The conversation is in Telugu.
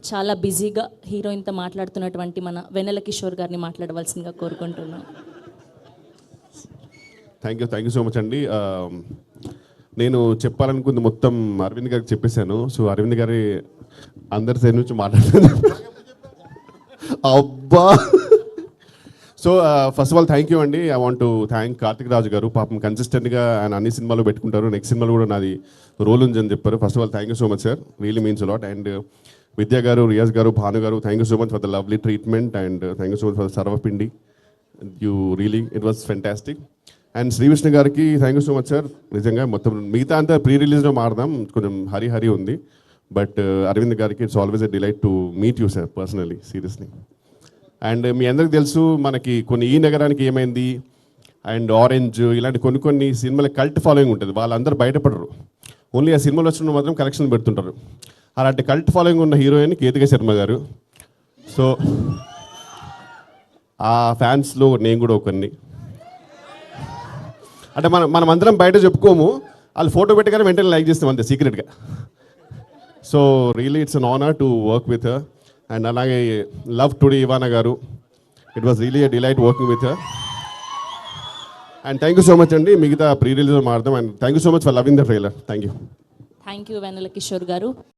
చాలా బిజీగా హీరోయిన్తో మాట్లాడుతున్నటువంటి మన వెన్నెల కిషోర్ గారిని మాట్లాడవలసిందిగా కోరుకుంటున్నాను. థ్యాంక్ యూ సో మచ్ అండి. నేను చెప్పాలనుకుంది మొత్తం అరవింద్ గారికి చెప్పేశాను. సో అరవింద్ గారి అందరి సైడ్ నుంచి మాట్లాడుతున్నాను. అబ్బా. So first of all thank you అండి. I want to thank Karthik Raju గారు. పాపం కన్సిస్టెంట్గా ఆయన అన్ని సినిమాలు పెట్టుకుంటారు. నెక్స్ట్ సినిమాలో కూడా నాది రోల్ ఉంది అని చెప్పారు. First of all thank you so much sir, really means a lot. And Vidya గారు, రియాజ్ గారు, భాను గారు, thank you so much for the lovely treatment and thank you so much for sarvapindi. You really it was fantastic. And Sri Vishnu గారికి thank you so much sir. నిజంగా మొత్తం మిగతా అంతా ప్రీ రిలీజ్లో మారదాం, కొంచెం హరి ఉంది. బట్ అరవింద్ గారికి it's always a delight to meet you sir personally, seriously. And మీ అందరికి తెలుసు మనకి కొన్ని ఈ నగరానికి ఏమైంది అండ్ ఆరెంజ్ ఇలాంటి కొన్ని సినిమాల కల్ట్ ఫాలోయింగ్ ఉంటుంది. వాళ్ళందరూ బయటపడరు, ఓన్లీ ఆ సినిమాలు వచ్చిన మాత్రం కలెక్షన్ పెడుతుంటారు. అలాంటి కల్ట్ ఫాలోయింగ్ ఉన్న హీరోయిన్ కేతిక శర్మ గారు. సో ఆ ఫ్యాన్స్లో నేను కూడా ఒకరిని. అంటే మనం అందరం బయట చెప్పుకోము, వాళ్ళు ఫోటో పెట్టగానే వెంటనే లైక్ చేస్తాం అంతే సీక్రెట్గా. So really it's an honour to work with her. And అలాగే లవ్ టుడే ఇవానా గారు, it was really a delight working with her. And thank you so much అండి. మిగతా ప్రీ రిలీజ్ మారుదాం. And thank you so much for loving the trailer. Thank you Vennela Kishore గారు.